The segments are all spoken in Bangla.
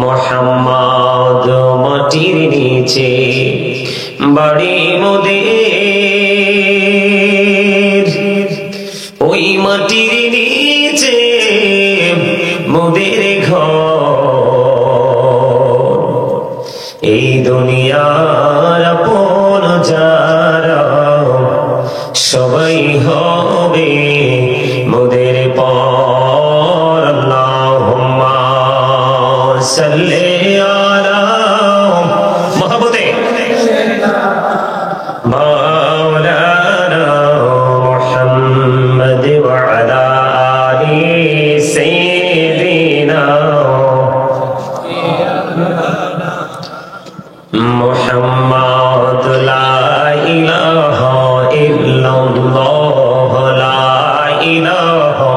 মোহাম্মদ মাটির নিচে বাড়ি মোদের, ওই মাটির নিচে মোদের ঘর। এই দুনিয়ার আপন যারা সবাই হবে মোদের পর। আল্লাহুম্মা সাল্লি আলা মুহাম্মাদে মাওলানা মুহাম্মদ ওয়া আলা আলি সাইয়্যিদিনা মুহাম্মদ। লা ইলাহা ইল্লাল্লাহ, লা ইলাহা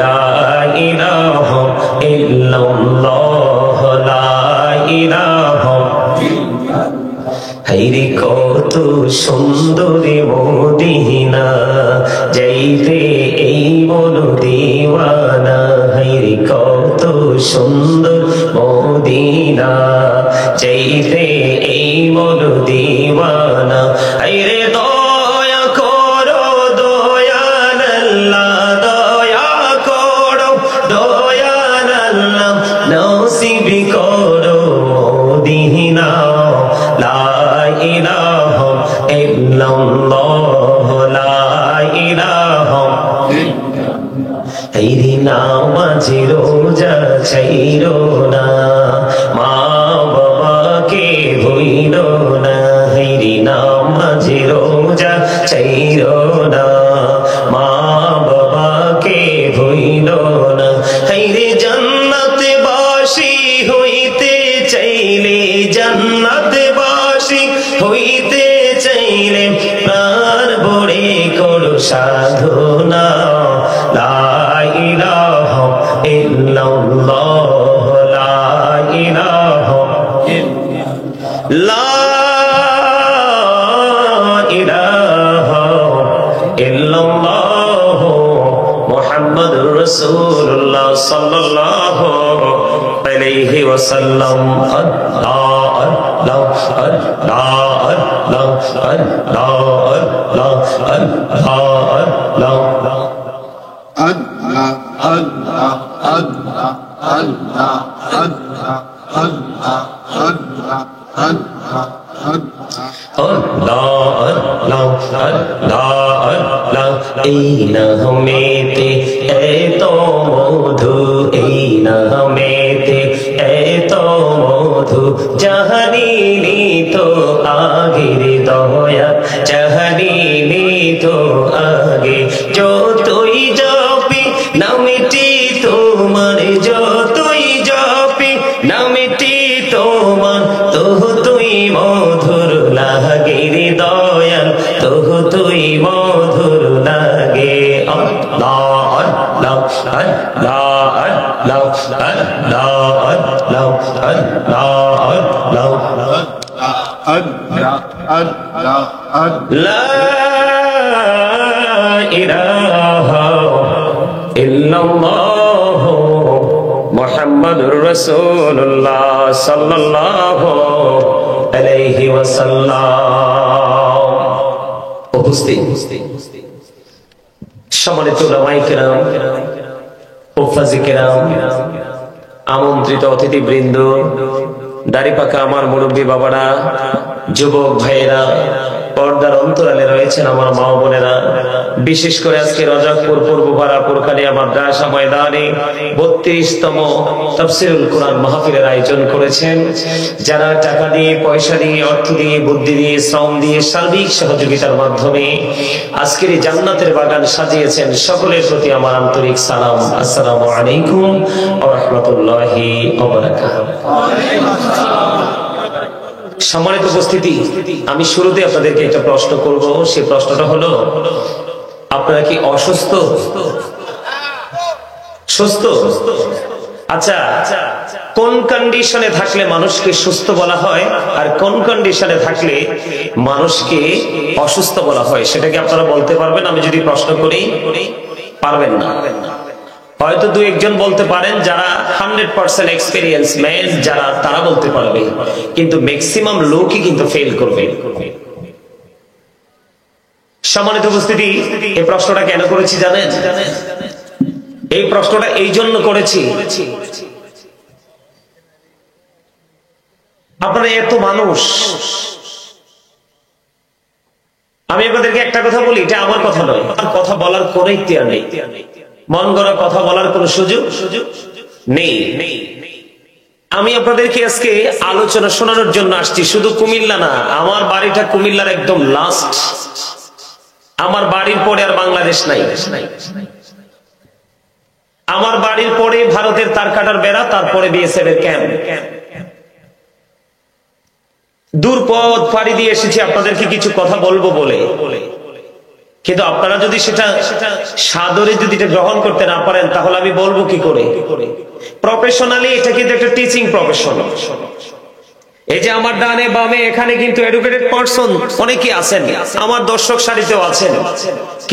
লা ইলাহা ইল্লাল্লাহ, লা ইলাহা। হায়রে কত সুন্দরী মদিনা, যাইতে এই মন দিওয়ানা। হায়রে কত সুন্দর মদিনা, যাইতে এই মন দিওয়ানা। হায়রে দয়া করো দয়াল আল্লাহ, দয়া করো দয়াল আল্লাহ, নসিব করো মদিনা। লা ইলাহা ইল্লাল্লাহ, লা ইলাহা। হায়রে নামাজ রোজা ছাইরো না, মা বাবাকে ভুইলো না। হায়রে নামাজ রোজা ছাইরো না, মা বাবাকে ভুইলো না। হায়রে জান্নাতবাসী হইতে চাইলে, জান্নাতবাসী হইতে চাইলে প্রাণ ভরে করো সাধনা। লা ইলাহা ইল্লাল্লাহ, লা ইলাহা লা ইলাহা ইল্লাল্লাহ মুহাম্মাদুর রাসূলুল্লাহ সাল্লাল্লাহু আলাইহি ওয়াসাল্লাম। আল্লাহ আল্লাহ আল্লাহ আল্লাহ আল্লাহ আল্লাহ আল্লাহ আল্লাহ Allah, Allah, Allah, Allah, Allah, Allah, Allah, Allah. এই নামেতে এত মধু, এই নামেতে এত মধু, জাহানিনি তো আগের দয়া, জাহানিনি তো আগে। যতই জপি নামটি তোমার, যতই জপি নামটি তোমার, তুই মধুর লাগে রে দয়াল, তুই মধুর লাগে। আল্লাহ আল্লাহ আল্লাহ আল্লাহ আল্লাহ আল্লাহ আল্লাহ। লা ইলাহা ইল্লাল্লাহ মুহাম্মাদুর রাসূলুল্লাহ সাল্লাল্লাহু আলাইহি ওয়াসাল্লাম। উপস্থিত সম্মানিত উলামায়ে কেরাম, হুফাজে কেরাম, আমন্ত্রিত অতিথিবৃন্দ, দাড়ি পাকা আমার মুরব্বী বাবারা, যুবক ভাইয়েরা, পর্দার অন্তরালে রয়েছেন আমার মা বোনেরা, বিশেষ করে আজকে রজবপুর পূর্বপাড়া পুরকালিয়া মাদ্রাসা ময়দানে 32তম তাফসীরুল কোরআন মাহফিলের আয়োজন করেছেন। যারা টাকা দিয়ে, পয়সা দিয়ে, অর্থ দিয়ে, বুদ্ধি দিয়ে, শ্রম দিয়ে, সার্বিক সহযোগিতার মাধ্যমে আজকের এই জান্নাতের বাগান সাজিয়েছেন, সকলের প্রতি আমার আন্তরিক সালাম। আসসালামু আলাইকুম ওয়া রাহমাতুল্লাহি ওয়া বারাকাতুহু। সম্মানিত উপস্থিতি, আমি শুরুতে আপনাদেরকে একটা প্রশ্ন করব। সেই প্রশ্নটা হলো, আপনারা কি অসুস্থ? সুস্থ? আচ্ছা, কোন কন্ডিশনে থাকলে মানুষকে সুস্থ বলা হয় আর কোন কন্ডিশনে থাকলে মানুষকে অসুস্থ বলা হয়, সেটা কি আপনারা বলতে পারবেন? আমি যদি প্রশ্ন করি, পারবেন না। হয়তো দু একজন বলতে পারেন যারা 100% এক্সপেরিয়েন্স ম্যান, যারা তারা বলতে পারবে, কিন্তু ম্যাক্সিমাম লোকই কিন্তু ফেল করবে। সম্মানিত উপস্থিতি, এই প্রশ্নটা কেন করেছি জানেন? এই প্রশ্নটা এই জন্য করেছি, আপনারা এত মানুষ, আমি আপনাদেরকে একটা কথা বলি, এটা আমার কথা নয়, কথা বলার কোন ইখতিয়ার নেই, মন গড়া কথা বলার কোন সুযোগ নেই। আমি আপনাদেরকে আজকে আলোচনা শোনানোর জন্য আসছি। শুধু কুমিল্লা না, আমার বাড়িটা কুমিল্লার একদম লাস্ট, আমার বাড়ির পরে আর বাংলাদেশ নাই, আমার বাড়ির পরে ভারতের তারকাটার বেড়া, তারপরে বিএসএফ এর ক্যাম্প। দূর পথ পাড়ি দিয়ে এসেছি আপনাদেরকে কিছু কথা বলবো বলে, কিন্তু আপনারা যদি সেটা সাদরে যদি এটা গ্রহণ করতে না পারেন, তাহলে আমি বলবো কি করে? প্রফেশনালি এটা কিন্তু একটা টিচিং প্রফেশন। এই যে আমার ডানে বামে এখানে কিন্তু এডুকেটেড পারসন অনেকে আছেন, আমার দর্শক সারিতেও আছেন,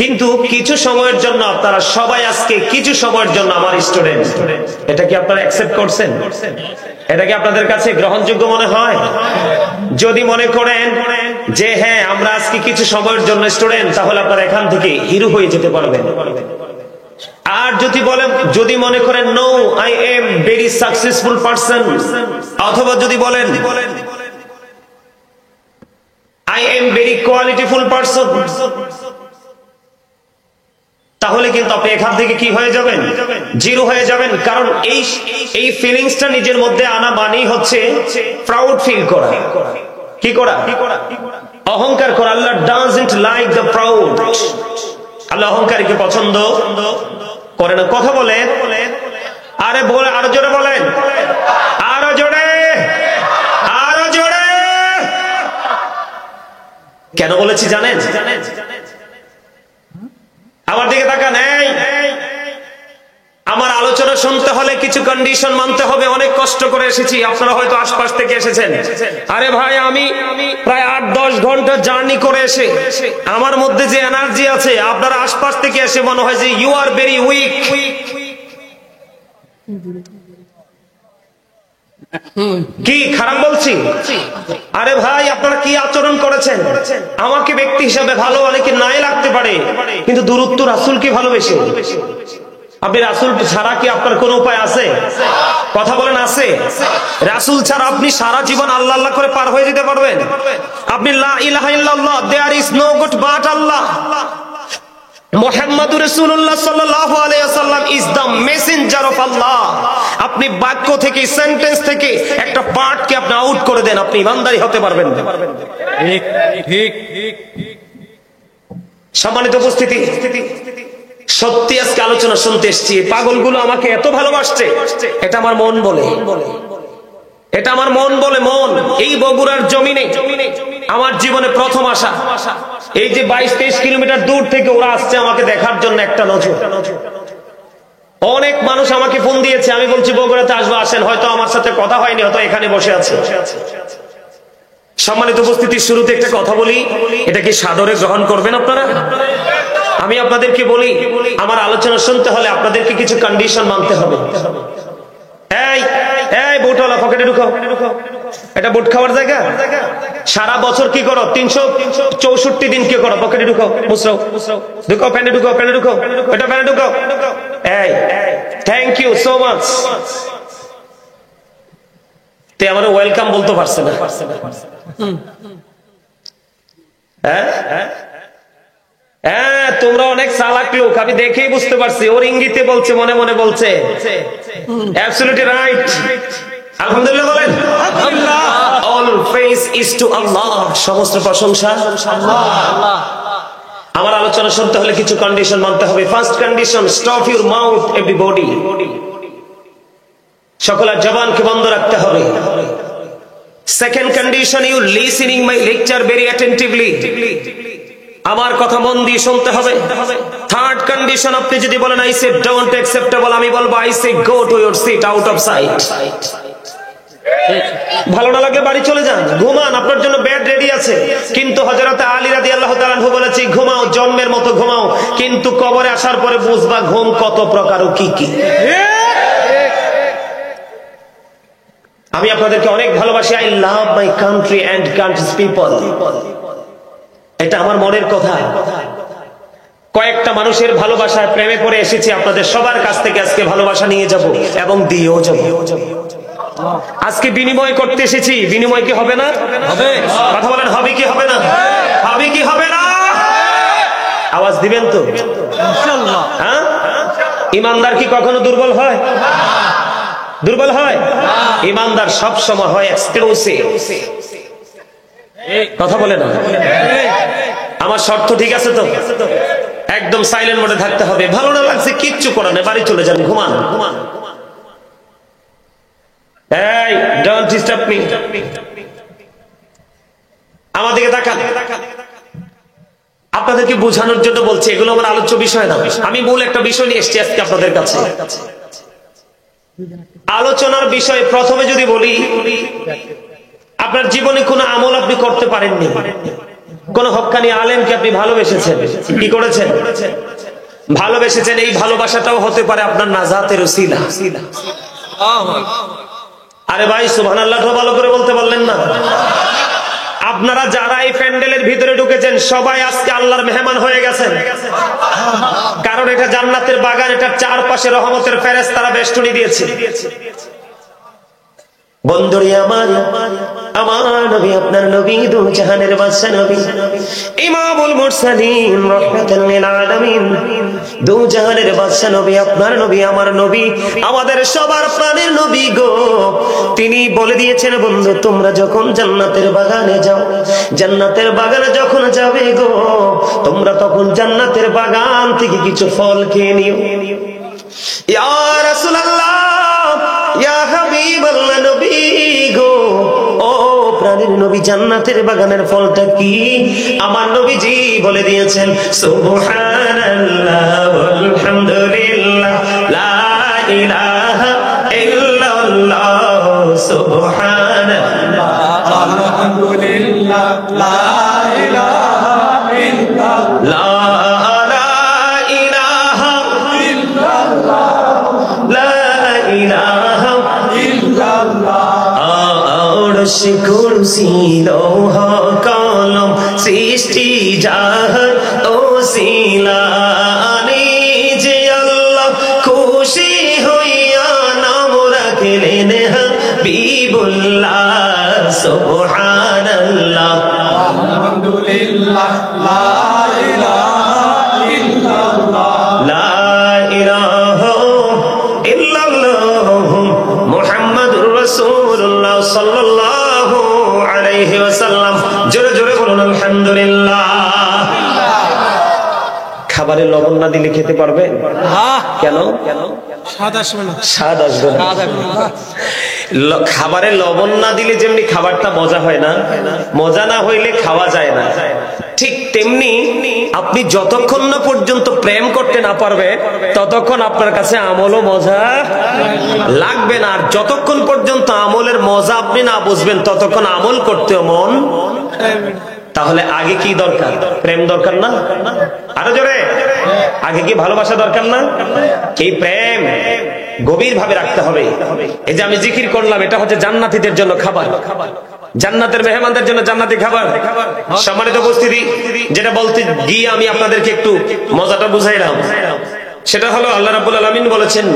কিন্তু কিছু সময়ের জন্য আপনারা সবাই আজকে কিছু সময়ের জন্য আমার স্টুডেন্ট। এটা কি আপনারা অ্যাকসেপ্ট করছেন? এটা কি আপনাদের কাছে গ্রহণযোগ্য মনে হয়? যদি মনে করেন যে হ্যাঁ আমরা আজকে কিছু সময়ের জন্য স্টুডেন্ট, তাহলে আপনারা এখান থেকে হিরো হয়ে যেতে পারবেন। আর যদি মনে করেন no, I am very successful person, অথবা যদি বলেন I am very qualityful person, তাহলে কিন্তু আপনি এখান থেকে কি হয়ে যাবেন? জিরো হয়ে যাবেন। কারণ এই ফিলিংসটা নিজের মধ্যে আনা মানেই হচ্ছে প্রাউড ফিল করা। কি করা? অহংকার করা। আল্লাহ ডাজন্ট লাইক দ্য প্রাউড। আল্লাহ অহংকারীকে পছন্দ করে না। কথা বলেন, আরে বলে আরো জোরে বলেন, আরো জোরে, আরো জোরে। কেন বলেছি জানেন? আমার দিকে তাকান। আমার আলোচনা শুনতে হলে কিছু কন্ডিশন মানতে হবে। অনেক কষ্ট করে এসেছি, আপনারা হয়তো আশপাশ থেকে এসেছেন। আরে ভাই, আমি প্রায় 8-10 ঘন্টা জার্নি করে এসে আমার মধ্যে যে এনার্জি আছে, আপনারা আশপাশ থেকে এসে মনে হয় যে ইউ আর ভেরি উইক। কি খারাপ বলছি? আরে ভাই, আপনারা কি আচরণ করেছেন? আমাকে ব্যক্তি হিসাবে ভালো অনেকে নাই লাগতে পারে, কিন্তু দূরত্ব রাসূলকে ভালোবেসে। আপনি রাসূল ছাড়া কি আপনার কোন উপায় আছে? কথা বলেন, আছে? রাসূল ছাড়া আপনি সারা জীবন আল্লাহ আল্লাহ করে পার হয়ে যেতে পারবেন? আপনি লা ইলাহা ইল্লাল্লাহ, there is no god but Allah, মুহাম্মাদুর রাসূলুল্লাহ সাল্লাল্লাহু আলাইহি ওয়াসাল্লাম is the messenger of Allah. আপনি বাক্য থেকে, সেন্টেন্স থেকে একটা পার্টকে আপনি আউট করে দেন, আপনি ইমানদারি হতে পারবেন না। ঠিক ঠিক ঠিক। সম্মানিত উপস্থিতি, সত্যি আজকে আলোচনা শুনতে এসেছি। পাগলগুলো আমাকে এত ভালোবাসছে, এটা আমার মন বলে, এটা আমার মন বলে। মন এই বগুড়ার জমিনে আমার জীবনে প্রথম আসা। এই যে 22-23 কিলোমিটার দূর থেকে ওরা আসছে আমাকে দেখার জন্য একটা নজর। অনেক মানুষ আমাকে ফোন দিয়েছে, আমি বলছি বগুড়াতে আসবো, আসেন। হয়তো আমার সাথে কথা হয়নি, হয়তো এখানে বসে আছে। সম্মানিত উপস্থিতি, শুরুতে একটা কথা বলি, এটা কি সাদরে গ্রহণ করবেন আপনারা? আমি আপনাদেরকে বলি, আমার আলোচনা শুনতে হলে আপনাদেরকে কিছু কন্ডিশন মানতে হবে। এই বুটওয়ালা, পকেটে ঢুকাও। এটা বুট খাওয়ার জায়গা? সারা বছর কি করো? 364 দিন কি করো? পকেটে ঢুকাও, মুসরাও, ঢুকাও, প্যান্টে ঢুকাও, প্যান্টে ঢুকাও, এটা প্যান্টে ঢুকাও। এই থ্যাংক ইউ সো মাচ। তে আমার ওয়েলকাম বলতে পারছে না। হ্যাঁ, তোমরা অনেক চালাক লোক, আমি দেখেই বুঝতে পারছি। ওর ইঙ্গিতে বলছে, মনে মনে বলছে। Absolutely right. আলহামদুলিল্লাহ বলেন। অল প্রেজ ইজ টু আল্লাহ। সমস্ত প্রশংসা আল্লাহ। আমার আলোচনা শুনতে হলে কিছু কন্ডিশন মানতে হবে। First condition, stop your mouth everybody. সকলের জবানকে বন্ধ রাখতে হবে। Second condition, you listening my lecture very attentively. আমার কথা মন দিয়ে শুনতে হবে। থার্ড কন্ডিশন, আপনি যদি বলেন আই সে ডোন্ট অ্যাকসেপ্টেবল, আমি বলবো I say go to your seat, out of sight. ভালো না লাগলে বাড়ি চলে যান, ঘুমান, আপনার জন্য বেড রেডি আছে। কিন্তু হযরত আলী রাদিয়াল্লাহু তাআলা আনহু বলেছে, ঘুমাও, জন্মের মতো ঘুমাও, কিন্তু কবরে আসার পরে বুঝবা ঘুম কত প্রকার ও কি কি। আমি আপনাদেরকে অনেক ভালোবাসি। I love my country and countries people, এটা আমার মনের কথা। কয়েকটা মানুষের ভালোবাসায় প্রেমে পড়ে এসেছি, আপনাদের সবার কাছ থেকে আজকে ভালোবাসা নিয়ে যাব এবং দিয়েও যাব। আজকে বিনিময় করতে এসেছি, বিনিময় কি হবে না? হবে। কথা বলেন, হবে কি হবে না? হবে কি হবে না? আওয়াজ দিবেন তো ইনশাআল্লাহ। হ্যাঁ, ইমানদার কি কখনো দুর্বল হয়? দুর্বল হয়? ইমানদার সব সময় হয় এক্সক্লুসিভ। কথা বলে না? আমার শর্ত ঠিক আছে তো? একদম সাইলেন্ট মোডে থাকতে হবে। ভালো না লাগছে কিচ্ছু করার নেই, বাড়ি চলে যান, ঘুমান। এই ডোন্ট ডিস্টার্ব মি। আমাদেরকে তাকান। আপনাদেরকে বোঝানোর জন্য বলছি, এগুলো আমার আলোচ্য বিষয় না। আমি মূল একটা বিষয় নিয়ে এসেছি আজকে আপনাদের কাছে। আলোচনার বিষয় প্রথমে যদি বলি, আপনার জীবনে কোনো আমল আপনি করতে পারেননি, কোন হক্কানি আলেমকে আপনি ভালোবেসেছেন, কি করেছেন? ভালোবেসেছেন। এই ভালোবাসাটাও হতে পারে আপনার নাজাতের উসিলা। আরে ভাই সুবহানাল্লাহ ভালো করে বলতে পারলেন না? আপনারা যারা এই প্যান্ডেলের ভিতরে ঢুকেছেন সবাই আজকে আল্লাহর মেহমান হয়ে গেছেন, কারণ এটা জান্নাতের বাগান, এটা চারপাশে রহমতের ফেরেশতারা বেষ্টনী দিয়েছে। বন্ধুরে আমার, আমার নবী, আপনার নবী, দু জাহানের বাদশা নবী, ইমামুল মুরসালিন, রাহমাতুল লিল আলামিন, দু জাহানের বাদশা নবী, আপনার নবী, আমার নবী, আমাদের সবার প্রাণের নবী গো। তিনি বলে দিয়েছেন, বন্ধু তোমরা যখন জান্নাতের বাগানে যাও, জান্নাতের বাগানে যখন যাবে গো, তোমরা তখন জান্নাতের বাগান থেকে কিছু ফল খেয়ে নিও। ইয়া রাসূলুল্লাহ, ইয়া হাবিবাল্লাহ, নবী গো, ও প্রাণের নবী, জান্নাতের বাগানের ফলটা কি? আমার নবীজি বলে দিয়েছেন, সুবহানাল্লাহ ওয়ালহামদুলিল্লাহ লা ইলাহা ইল্লাল্লাহ, সুবহানাল্লাহ আলহামদুলিল্লাহ লা ইলাহা ইল্লাল্লাহ, কুরসি লৌহ কলম সৃষ্টি যাহার ওসিলা, যে আল্লাহ খুশি হইয়া নাম রাখলেন হাবিবুল্লাহ, সুবহানাল্লাহ আলহামদুলিল্লাহ লা ইলাহা ইল্লাল্লাহ, লা ইলাহা ইল্লাল্লাহ মুহাম্মাদুর রাসূলুল্লাহ সাল্লাল্লাহু আলাইহি ওয়াসাল্লাম। জোরে জোরে বলুন আলহামদুলিল্লাহ। খাবারে লবণ না দিলে খেতে পারবে? কেন? স্বাদ আসবে না। স্বাদ আসবে না। খাবারে লবণ না দিলে যেমনি খাবারটা মজা হয় না, মজা না হইলে খাওয়া যায় না, ঠিক তেমনি আপনি যতক্ষণ না পর্যন্ত প্রেম করতে না পারবে ততক্ষণ আপনার কাছে আমলও মজা লাগবে না। আর যতক্ষণ পর্যন্ত আমলের মজা আপনি না বুঝবেন ততক্ষণ আমল করতেও মন। তাহলে আগে কি দরকার? প্রেম দরকার না? আরো জোরে, আগে কি ভালোবাসা দরকার না? এই প্রেম গভীর ভাবে রাখতে হবে। এই যে আমি জিকির করলাম, এটা হচ্ছে জান্নাতীদের জন্য খাবার, জান্নাতের মেহমানদের জন্য জান্নাতি খাবার। সম্মানিত উপস্থিতি, যেটা বলতে গিয়ে আমি আপনাদেরকে একটু মজাটা বুঝাইলাম, সেটা হলো আল্লাহ রাব্বুল আলামিন বলেছেন,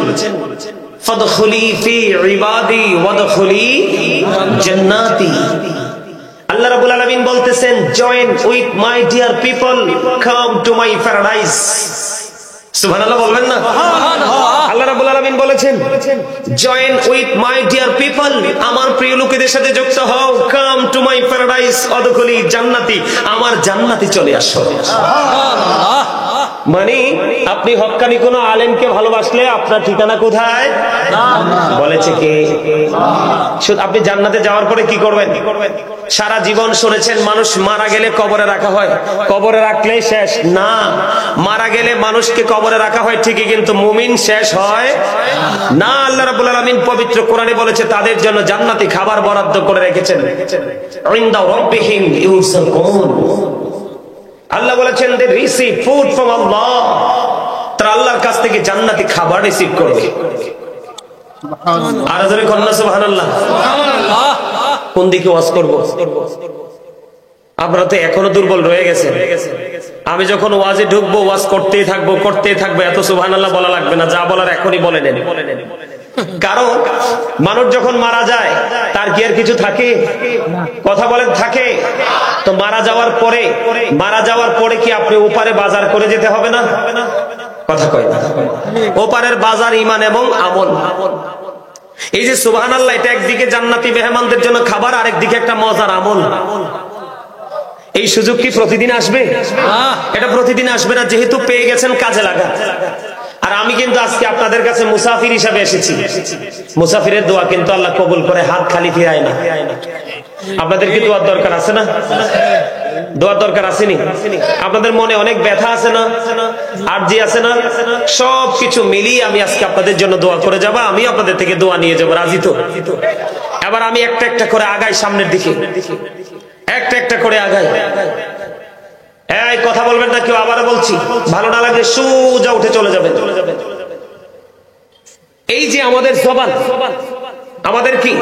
ফাদখুলি ফি ইবাদি ওয়াদখুলি জান্নাতি। আল্লাহ রাব্বুল আলামিন বলতেছেন, join with my dear people, come to my paradise. সুবহানাল্লাহ বলবেন না? আল্লাহ রাব্বুল আলামিন বলেছেন, join with my dear people, আমার প্রিয় লোকেদের সাথে যুক্ত হও, কাম টু মাই প্যারাডাইস ওয়াদখুলি জান্নাতি, আমার জান্নাতে চলে আসো। সুবহানাল্লাহ। মানে আপনি হক্কানি কোন আলেমকে ভালোবাসলে আপনার ঠিকানা কোথায়? বলেছে কে? আপনি জান্নাতে যাওয়ার পরে কি করবেন? সারা জীবন শুনেছেন মানুষ মারা গেলে কবরে রাখা হয়, কবরে রাখলেই শেষ না। মারা গেলে মানুষকে কবরে রাখা হয় ঠিকই, কিন্তু মুমিন শেষ হয় না। আল্লাহ রাব্বুল আলামিন পবিত্র কোরআনে বলেছে তাদের জন্য জান্নাতি খাবার বরাদ্দ করে রেখেছেন। ইনদা রাব্বিহিম ইউরযাকুন। আল্লাহ বলেছেন they receive food from Allah, তারা আল্লাহর কাছ থেকে জান্নাতি খাবার রিসিভ করবে। আর জোরে কন্না সুবহানাল্লাহ। কোন দিকে ওয়াজ করব? আপনারা তো এখনো দুর্বল রয়ে গেছেন। আমি যখন ওয়াজে ঢুকবো ওয়াজ করতেই থাকবো, এত সুবহানাল্লাহ বলা লাগবে না, যা বলার এখনই বলে নেন। কারণ মানুষ যখন মারা যায় তার কি আর কিছু থাকে? কথা বলেন, থাকে? তো মারা যাওয়ার পরে কি আপনি ওপারে বাজার করে যেতে হবে না? কথা কয় না? ওপারের বাজার ঈমান এবং আমল। এই যে সুবহানাল্লাহ, এটা একদিকে জান্নাতি মেহমানদের জন্য খাবার, আরেকদিকে একটা মজার আমল। এই সুযোগ কি প্রতিদিন আসবে? এটা প্রতিদিন আসবে না, যেহেতু পেয়ে গেছেন কাজে লাগা। আর আমি কিন্তু আজকে আপনাদের কাছে মুসাফির হিসাবে এসেছি। মুসাফিরের দোয়া কিন্তু আল্লাহ কবুল করে, হাত খালি ফিরায় না। আপনাদের কি দোয়ার দরকার আছে না? দোয়ার দরকার আসেনি? আপনাদের মনে অনেক ব্যথা আছে না, আরজি আছে না? সবকিছু মিলিয়ে আমি আজকে আপনাদের জন্য দোয়া করে যাব, আমি আপনাদের থেকে দোয়া নিয়ে যাবো। রাজি তো? এবার আমি একটা একটা করে আগাই সামনের দিকে, একটা একটা করে আগাই। এই কথা বলবেন না কেউ, আবার বলছি, ভালো না লাগলে সোজা উঠে চলে যাবেন। এই যে আমাদের জবান, আমাদের কি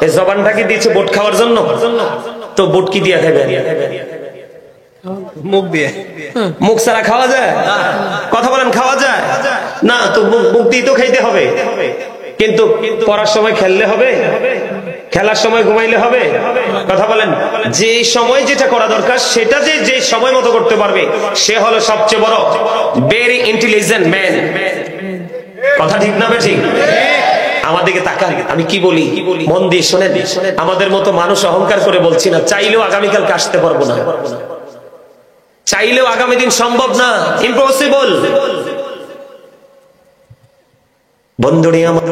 এই জবানটা কি দিয়েছে ভোট খাওয়ার জন্য? তো ভোট কি দিয়ে খাবে? মুখ দিয়ে। মুখ ছাড়া খাওয়া যায়? কথা বলেন, খাওয়া যায় না? তো মুখ দিয়ে তো খাইতে হবে। কিন্তু পড়ার সময় খেললে হবে, খেলার সময় ঘুমাইলে হবে? কথা বলেন, যে সময় যেটা করা দরকার সেটা যে সময় মতো করতে পারবে সে হলো সবচেয়ে বড় ভেরি ইন্টেলিজেন্ট ম্যান। কথা ঠিক না ঠিক? আমার দিকে তাকান, আমি কি বলি মন দিয়ে শোনেন। আমাদের মতো মানুষ অহংকার করে বলছি না, চাইলেও আগামীকাল আসতে পারবো না, চাইলেও আগামী দিন সম্ভব না, ইম্পসিবল। বন্ধুরে আমার